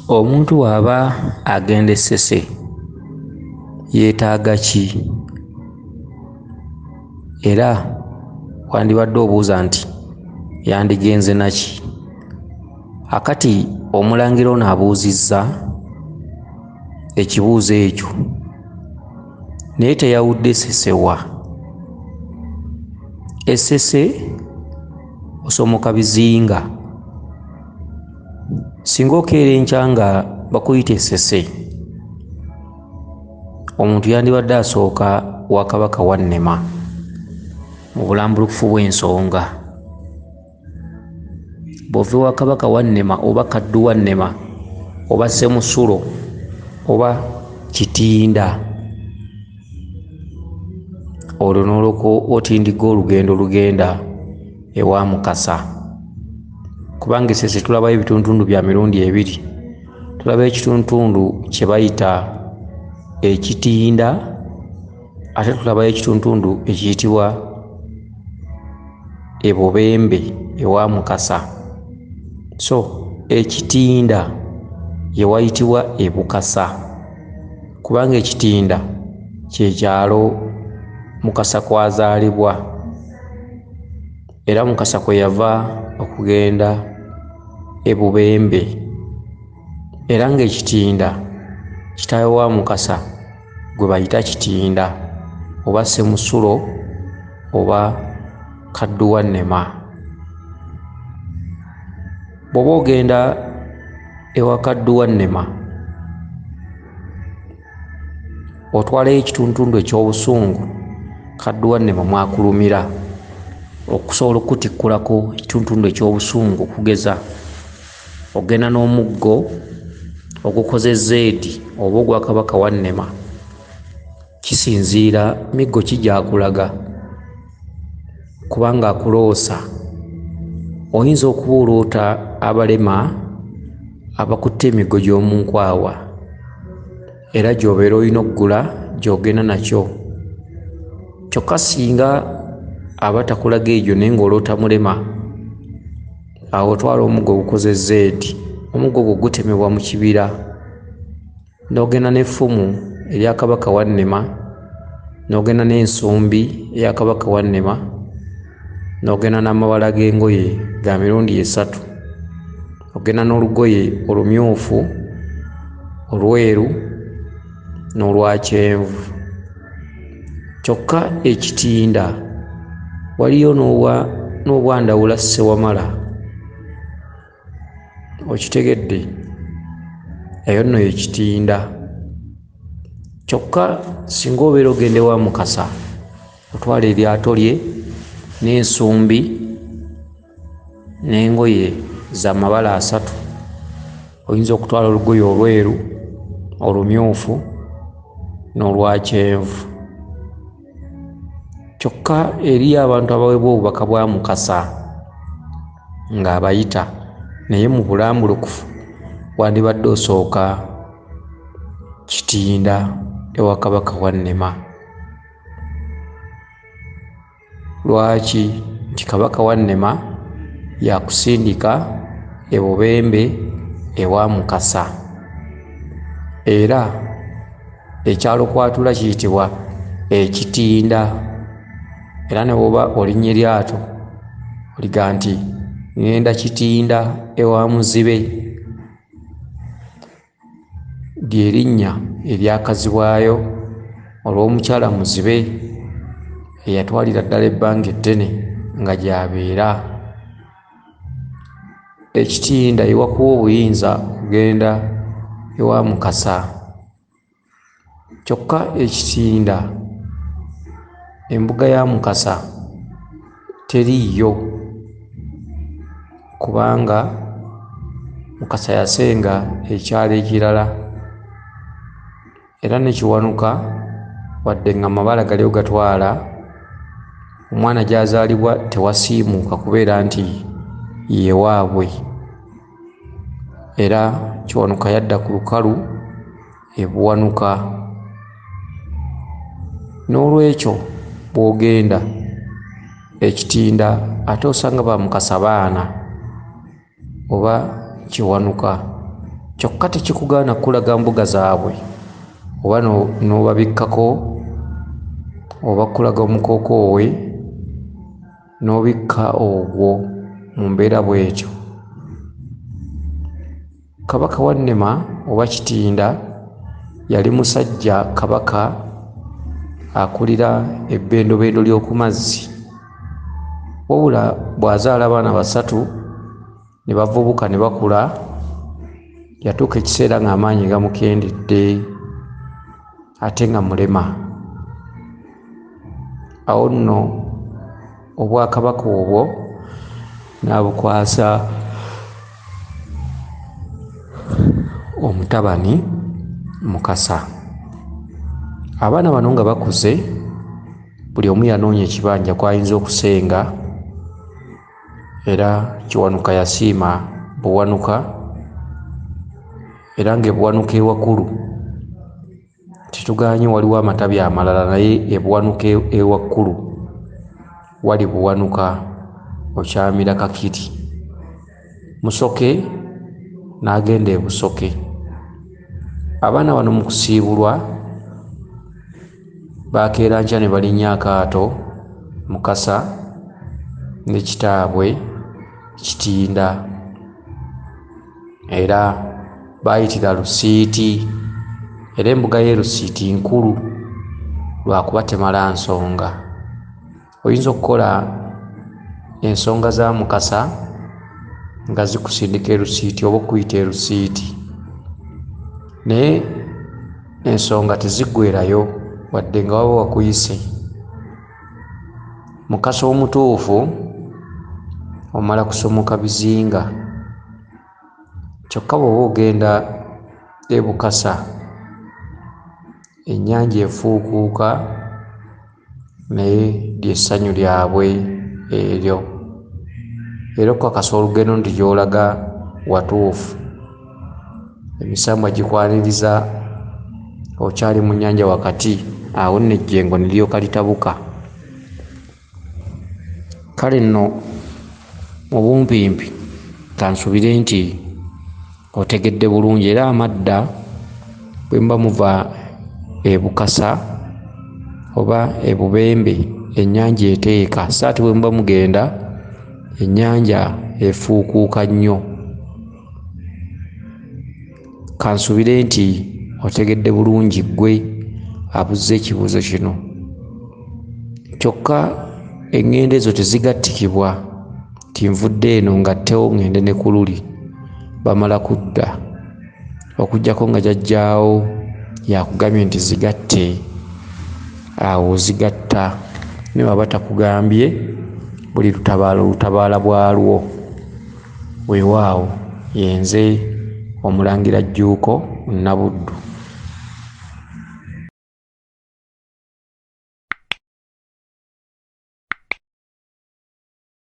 Omuntu bw'aba agenda essese yeetaaga ki? Era wandibadde obuuza nti yandigenze naki? Akati omulangira ono abuuzizza ekibuuzo ekyo naye teyawudde essese wa. Essese osomoka bizinga. Singa okeera enkya nga bakuyita essese, omuntu yandibadde asooka wa Kabaka Wannema mu bulambulukufu bw'ensonga. Bw'ova wa Kabaka Wannema oba Kaddu Wannema oba Ssemusulo oba Kitinda, olwo n'olwoka otindiga olugendo lugenda ewa Mukasa. Kubanga essese tulabayo ebitundutundu bya mirundi ebiri. Tulabayo ekitundutundu kye bayita Ekitinda, ate tulabayo ekitundutundu ekiyitibwa Ebubembe ewa Mukasa. So Ekitinda ye wayitibwa Ebukasa, kubanga Ekitinda kye kyalo Mukasa kwazaalibwa, era Mukasa kwe yava okugenda Ebubembe, era ng'Ekitinda kitaawe wa Mukasa gwe bayita Kitinda oba Ssemusulo oba Kaddu Wannema. Bw'oba ogenda ewa Kaddu Wannema otwalayo ekitundutundu eky'obusungu, Kaddu Wannema mwakulumira okusobola okutikkulako ekitundutundu eky'obusungu. Okugeza ogenda n'omuggo ogukoze zeedi oba ogwa Kabaka Wannema, kisinziira miggo ki gy'akulaga, kubanga akuloosa. Oyinza okuba oloota abalema abakutte emiggo gy'omu nkwawa, era gy'obeera olina okugula gy'ogenda nakyo. Kyokka singa aba takulaga egyo naye ng'oloota mulema, awo otwala omuggo ogukoze zeedi. Omuggo ogwo gutemebwa mu kibira, n'ogenda n'effumu erya Kabaka Wannema, n'ogenda n'ensumbi eya Kabaka Wannema, n'ogenda n'amabala g'engoye ga mirundi esatu, ogenda n'olugoye olumyufu, olweru n'olwa kyenvu. Kyokka Ekitinda waliyo n'obwandawula Ssewamala, okitegedde? Eyo nno Ekitinda. Kyokka singa obeera ogende wa Mukasa, otwala eryato lye n'ensumbi n'engoye za mabala asatu. Oyinza okutwala olugoye olweru, olumyufu n'olwa kyenvu. Kyokka eriyo abantu abaweebwa obubaka bwa Mukasa ng'abayita, naye mu bulambulukufu wandibadde osooka Kitinda ewa Kabaka Wannema. Lwaki? Nti Kabaka Wannema yakusindika Ebubembe ewa Mukasa, era ekyalo kwatula kiyitibwa Ekitinda. Era ne bw'oba olinnya eryato oliga nti ngenda Kitinda ewa Muzibe, lye linnya eryakazibwayo olw'omukyala Muzibe eyatwalira ddala ebbanga eddene nga gy'abeera. Ekitinda ewakuwa obuyinza okugenda ewa Mukasa. Kyokka Ekitinda embuga ya Mukasa teriiyo, kubanga Mukasa yasenga ekyalo ekirala, era ne Kiwanuka wadde nga amabala gali gatwala, omwana gy'azaalibwa tewasiimuuka kubeera nti ye waabwe. Era Kiwanuka yadda ku lukalu e Buwanuka. N'olwekyo bw'ogenda Ekitinda ate osanga ba Mukasa baana oba Kiwanuka, kyokka tekikugaana kulaga mbuga zaabwe oba n'obabikkako oba kulaga omukokoowe n'obikka ogwo mu mbeera bw'etyo. Kabaka Wannema oba Kitinda yali musajja kabaka akulira ebbendobendo ly'oku mazzi, wabula bw'azaala abaana basatu ne bavubuka ne bakula, yatuuka ekiseera ng'amaanyi gamukendedde ate nga mulema. Awo nno obwakabaka obwo n'abukwasa omutabani Mukasa. Abaana bano nga bakuze, buli omu yanoonya ekibanja kw'ayinza okusenga, era Kiwanuka yasiima Buwanuka, era ng'ebuwanuka ewakulu tetuganye waliwo amatabi amalala, naye ebuwanuka ewakulu wali Buwanuka okyamira Kakiri. Musoke n'agenda e Busoke. Abaana bano mu kusiibulwa bakeera nkya ne balinnya akaato Mukasa ne kitaabwe Kitinda, era baayitira Lusiiti, era embuga y'e Lusiiti nkulu lwakuba temala nsonga. Oyinza okukola ensonga za Mukasa nga zikusindika e Lusiiti oba okuyita e Lusiiti, naye ensonga teziggwerayo wadde nga waba wakuyise. Mukasa omutuufu omala kusomoka bizinga, kyokka bw'oba ogenda e Bukasa ennyanja efuukuuka, naye ly'essanyu lyabwe eryo, era okukakasa olugendo nti gy'olaga watuufu. Emisambwa gikwaniriza okyali mu nnyanja wakati, awo nno ejjengo ne lyoka litabuka. Kale nno mu bumpimpi kansubire nti otegedde bulungi, era amadda bwe muba muva e Bukasa oba e Bubembe ennyanja eteeka, so ate bwe muba mugenda ennyanja efuukuuka nnyo. Kansubire nti otegedde bulungi ggwe abuzza ekibuuzo kino. Kyokka eŋŋendo ezo tezigattikibwa nti nvudde eno ngattewo ŋŋende ne ku luli, bamala kudda okuggyako nga jjajjaawo yakugambye nti zigatte, awo zigatta. Ne baba takugambye, buli lutabaala bwalwo. Weewaawo yenze Omulangira Jjuuko Nabuddu.